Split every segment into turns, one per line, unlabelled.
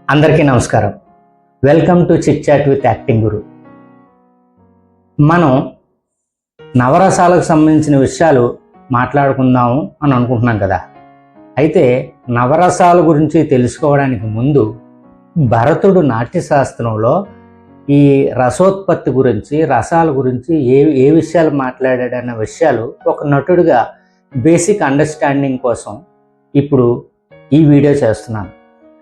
అందరికీ నమస్కారం. Welcome to chit chat with acting guru. మనం నవరసాలకు సంబంధించిన విషయాలు మాట్లాడుకుందాము అని అనుకుంటున్నాం కదా. అయితే నవరసాల గురించి తెలుసుకోవడానికి ముందు భరతుడు నాట్యశాస్త్రంలో ఈ రసోత్పత్తి గురించి, రసాల గురించి ఏ విషయాలు మాట్లాడాడన్న విషయాలు ఒక నటుడిగా బేసిక్ అండర్స్టాండింగ్ కోసం ఇప్పుడు ఈ వీడియో చేస్తున్నాను.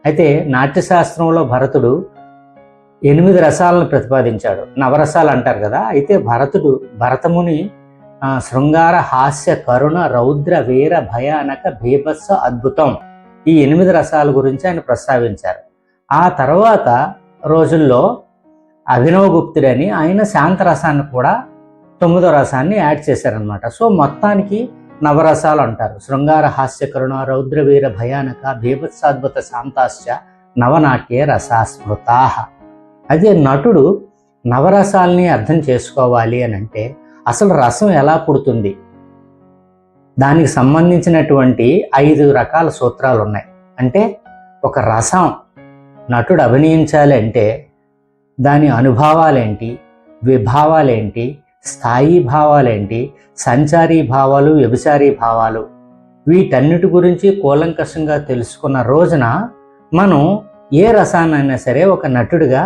అయితే నాట్యశాస్త్రంలో భరతుడు 8 రసాలను ప్రతిపాదించాడు. నవరసాలు అంటారు కదా. అయితే భరతముని శృంగార, హాస్య, కరుణ, రౌద్ర, వీర, భయానక, బీభత్స, అద్భుతం ఈ 8 రసాల గురించి ఆయన ప్రస్తావించారు. ఆ తర్వాత రోజుల్లో అభినవగుప్తుడని ఆయన శాంతరసాన్ని కూడా 9వ రసాన్ని యాడ్ చేశారనమాట. సో మొత్తానికి నవరసాలు అంటారు. శృంగార, హాస్య, కరుణ, రౌద్ర, వీర, భయానక, బీభత్సాద్భుత, శాంతాశ్చ నవనాట్య రసాస్మృతా. అదే నటుడు నవరసాలని అర్థం చేసుకోవాలి అని అంటే అసలు రసం ఎలా పుడుతుంది, దానికి సంబంధించినటువంటి 5 రకాల సూత్రాలు ఉన్నాయి. అంటే ఒక రసం నటుడు అభినయించాలి అంటే దాని అనుభవాలేంటి, విభావాలేంటి, స్థాయి భావాలేంటి, సంచారీ భావాలు, వ్యభిచారీ భావాలు, వీటన్నిటి గురించి కూలంకషంగా తెలుసుకున్న రోజున మనం ఏ రసాన్నైనా సరే ఒక నటుడిగా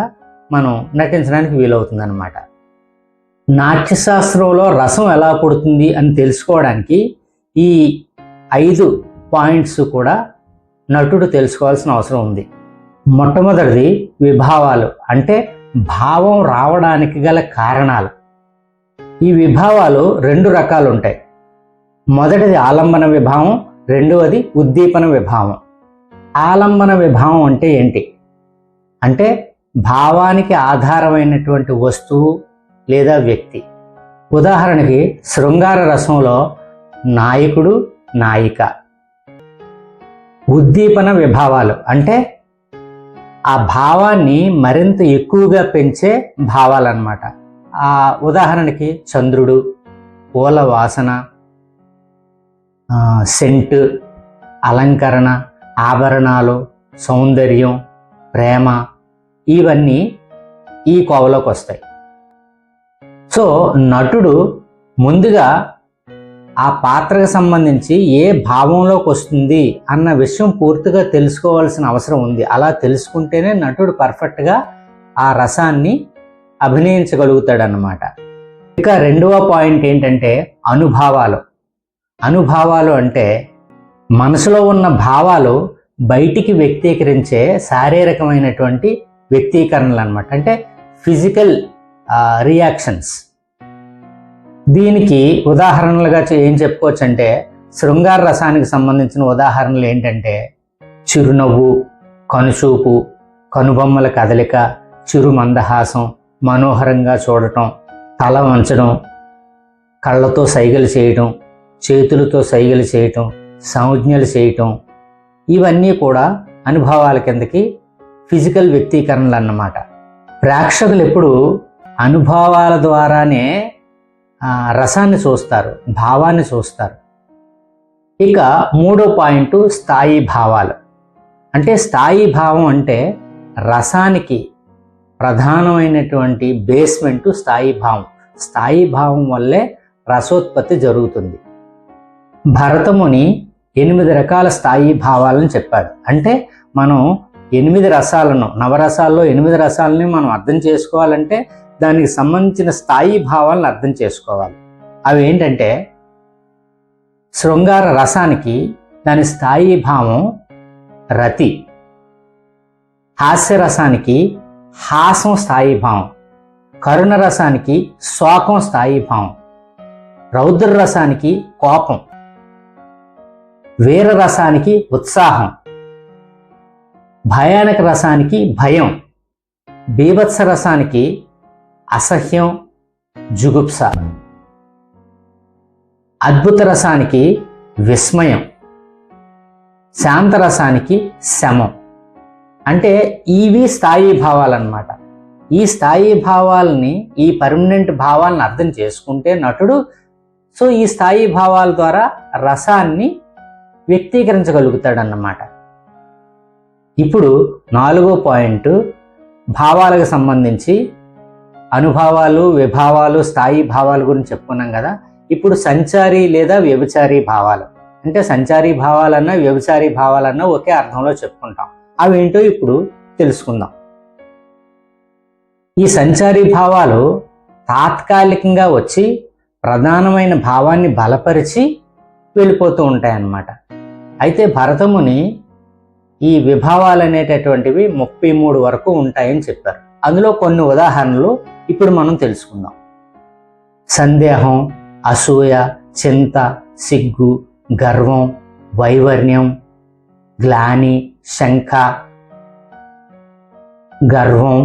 మనం నటించడానికి వీలవుతుందన్నమాట. నాట్యశాస్త్రంలో రసం ఎలా పుడుతుంది అని తెలుసుకోవడానికి ఈ 5 పాయింట్స్ కూడా నటుడు తెలుసుకోవాల్సిన అవసరం ఉంది. మొట్టమొదటిది విభావాలు, అంటే భావం రావడానికి గల కారణాలు. ఈ విభావాలు 2 రకాలు ఉంటాయి. మొదటిది ఆలంబన విభావం, రెండవది ఉద్దీపన విభావం. ఆలంబన విభావం అంటే ఏంటి అంటే భావానికి ఆధారమైనటువంటి వస్తువు లేదా వ్యక్తి. ఉదాహరణకి శృంగార రసంలో నాయకుడు, నాయిక. ఉద్దీపన విభావాలు అంటే ఆ భావాన్ని మరింత ఎక్కువగా పెంచే భావాలన్నమాట. ఆ ఉదాహరణకి చంద్రుడు, పూల వాసన, సెంటు, అలంకరణ, ఆభరణాలు, సౌందర్యం, ప్రేమ, ఇవన్నీ ఈ కోవలోకి వస్తాయి. సో నటుడు ముందుగా ఆ పాత్రకు సంబంధించి ఏ భావంలోకి వస్తుంది అన్న విషయం పూర్తిగా తెలుసుకోవాల్సిన అవసరం ఉంది. అలా తెలుసుకుంటేనే నటుడు పర్ఫెక్ట్గా ఆ రసాన్ని అభినయించగలుగుతాడన్నమాట. ఇక 2వ పాయింట్ ఏంటంటే అనుభావాలు. అనుభావాలు అంటే మనసులో ఉన్న భావాలు బయటికి వ్యక్తీకరించే శారీరకమైనటువంటి వ్యక్తీకరణలు అన్నమాట. అంటే ఫిజికల్ రియాక్షన్స్. దీనికి ఉదాహరణలుగా ఏం చెప్పుకోవచ్చు అంటే శృంగార రసానికి సంబంధించిన ఉదాహరణలు ఏంటంటే చిరునవ్వు, కనుచూపు, కనుబొమ్మల కదలిక, చిరు మందహాసం, మనోహరంగా చూడటం, తల వంచడం, కళ్ళతో సైగలు చేయటం, చేతులతో సైగలు చేయటం, సంజ్ఞలు చేయటం, ఇవన్నీ కూడా అనుభవాల కిందకి ఫిజికల్ వ్యక్తీకరణలు అన్నమాట. ప్రేక్షకులు ఎప్పుడు అనుభవాల ద్వారానే రసాన్ని చూస్తారు, భావాన్ని చూస్తారు. ఇక 3వ పాయింట్ స్థాయి భావాలు. అంటే స్థాయి భావం అంటే రసానికి ప్రధానమైనటువంటి బేస్మెంట్ స్థాయి భావం. స్థాయి భావం వల్లే రసోత్పత్తి జరుగుతుంది. భరతముని 8 రకాల స్థాయి భావాలను చెప్పాడు. అంటే మనం 8 రసాలను, నవరసాల్లో 8 రసాలని మనం అర్థం చేసుకోవాలంటే దానికి సంబంధించిన స్థాయి భావాలను అర్థం చేసుకోవాలి. అవి ఏంటంటే శృంగార రసానికి దాని స్థాయి భావం రతి, హాస్యరసానికి హాసం స్థాయి భావం, కరుణ రసానికి శోకం స్థాయి భావం, రౌద్ర రసానికి కోపం, వీర రసానికి ఉత్సాహం, భయానక రసానికి భయం, బీభత్స రసానికి అసహ్యం, జుగుప్స, అద్భుత రసానికి విస్మయం, శాంతరసానికి శమం. అంటే ఇవి స్థాయి భావాలన్నమాట. ఈ స్థాయి భావాలని, ఈ పర్మనెంట్ భావాలను అర్థం చేసుకుంటే నటుడు ఈ స్థాయి భావాల ద్వారా రసాన్ని వ్యక్తీకరించగలుగుతాడన్నమాట. ఇప్పుడు 4వ పాయింట్ భావాలకు సంబంధించి అనుభవాలు, విభావాలు, స్థాయి భావాల గురించి చెప్పుకున్నాం కదా. ఇప్పుడు సంచారి లేదా వ్యభిచారి భావాలు, అంటే సంచారీ భావాలన్నా వ్యభిచారీ భావాలన్నా ఒకే అర్థంలో చెప్పుకుంటాం. అవేంటో ఇప్పుడు తెలుసుకుందాం. ఈ సంచారీ భావాలు తాత్కాలికంగా వచ్చి ప్రధానమైన భావాన్ని బలపరిచి వెళ్ళిపోతూ ఉంటాయన్నమాట. అయితే భరతముని ఈ విభావాలు అనేటటువంటివి 33 వరకు ఉంటాయని చెప్పారు. అందులో కొన్ని ఉదాహరణలు ఇప్పుడు మనం తెలుసుకుందాం. సందేహం, అసూయ, చింత, సిగ్గు, గర్వం, వైవర్ణ్యం, గ్లాని, శంక, గర్వం,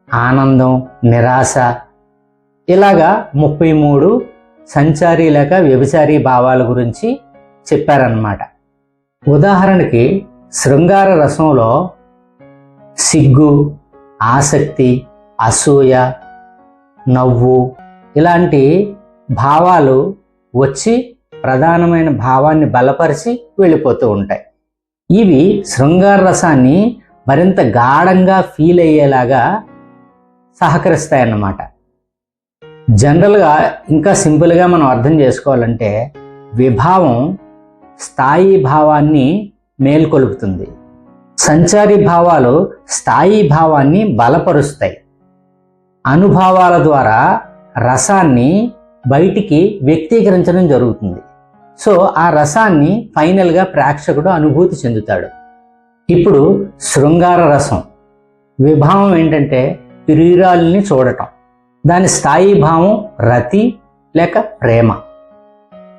ఆనందం, నిరాశ, ఇలాగా 33 సంచారీ లేక వ్యభిచారీ భావాల గురించి చెప్పారన్నమాట. ఉదాహరణకి శృంగార రసంలో సిగ్గు, ఆసక్తి, అసూయ, నవ్వు ఇలాంటి భావాలు వచ్చి ప్రధానమైన భావాన్ని బలపరిచి వెళ్ళిపోతూ ఉంటాయి. ఇవి శృంగార రసాన్ని మరింత గాఢంగా ఫీల్ అయ్యేలాగా సహకరిస్తాయన్నమాట. జనరల్గా ఇంకా సింపుల్గా మనం అర్థం చేసుకోవాలంటే విభావం స్థాయి భావాన్ని మేల్కొలుపుతుంది, సంచారీ భావాలు స్థాయి భావాన్ని బలపరుస్తాయి. అనుభవాల ద్వారా రసాన్ని బయటికి వ్యక్తీకరించడం జరుగుతుంది. సో ఆ రసాన్ని ఫైనల్గా ప్రేక్షకుడు అనుభూతి చెందుతాడు. ఇప్పుడు శృంగార రసం విభావం ఏంటంటే ప్రియురాలిని చూడటం, దాని స్థాయి భావం రతి లేక ప్రేమ.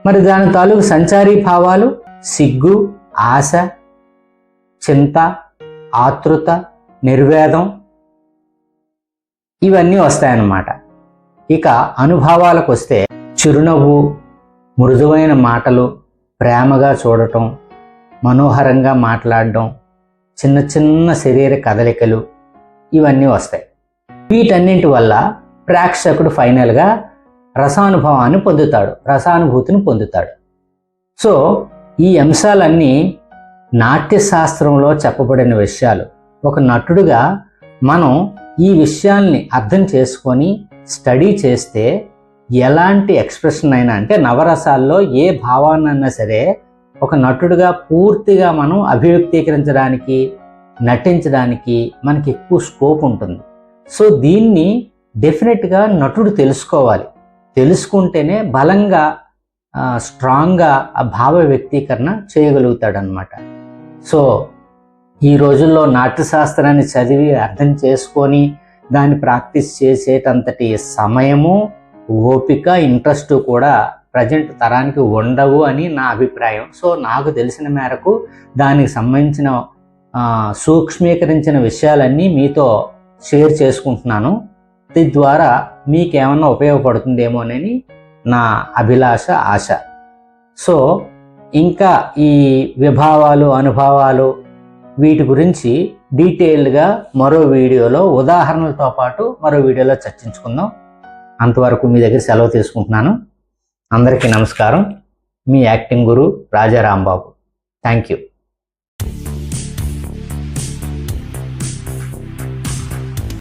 మరి దాని తాలూకు సంచారీ భావాలు సిగ్గు, ఆశ, చింత, ఆతృత, నిర్వేదం ఇవన్నీ వస్తాయన్నమాట. ఇక అనుభవాలకు వస్తే చిరునవ్వు, మృదువైన మాటలు, ప్రేమగా చూడటం, మనోహరంగా మాట్లాడడం, చిన్న చిన్న శరీర కదలికలు ఇవన్నీ వస్తాయి. వీటన్నింటి వల్ల ప్రేక్షకుడు ఫైనల్గా రసానుభవాన్ని పొందుతాడు, రసానుభూతిని పొందుతాడు. సో ఈ అంశాలన్నీ నాట్యశాస్త్రంలో చెప్పబడిన విషయాలు. ఒక నటుడుగా మనం ఈ విషయాల్ని అర్థం చేసుకొని స్టడీ చేస్తే ఎలాంటి ఎక్స్ప్రెషన్ అయినా, అంటే నవరసాల్లో ఏ భావాన్నైనా సరే ఒక నటుడుగా పూర్తిగా మనం అభివ్యక్తీకరించడానికి, నటించడానికి మనకి ఎక్కువ స్కోప్ ఉంటుంది. సో దీన్ని డెఫినెట్గా నటుడు తెలుసుకోవాలి. తెలుసుకుంటేనే బలంగా స్ట్రాంగ్గా ఆ భావ వ్యక్తీకరణ చేయగలుగుతాడనమాట. సో ఈ రోజుల్లో నాట్యశాస్త్రాన్ని చదివి అర్థం చేసుకొని దాన్ని ప్రాక్టీస్ చేసేటంతటి సమయము, ఓపిక, ఇంట్రెస్ట్ కూడా ప్రజెంట్ తరానికి ఉండవు అని నా అభిప్రాయం. సో నాకు తెలిసిన మేరకు దానికి సంబంధించిన సూక్ష్మీకరించిన విషయాలన్నీ మీతో షేర్ చేసుకుంటున్నాను. ద్వారా మీకేమన్నా ఉపయోగపడుతుందేమోనని నా అభిలాష, ఆశ. సో ఇంకా ఈ విభావాలు, అనుభవాలు వీటి గురించి డీటెయిల్డ్గా మరో వీడియోలో ఉదాహరణలతో పాటు మరో వీడియోలో చర్చించుకుందాం. అంతవరకు మీ దగ్గర సెలవు తీసుకుంటున్నాను. అందరికీ నమస్కారం. మీ acting guru Raja Rambabu. Thank you.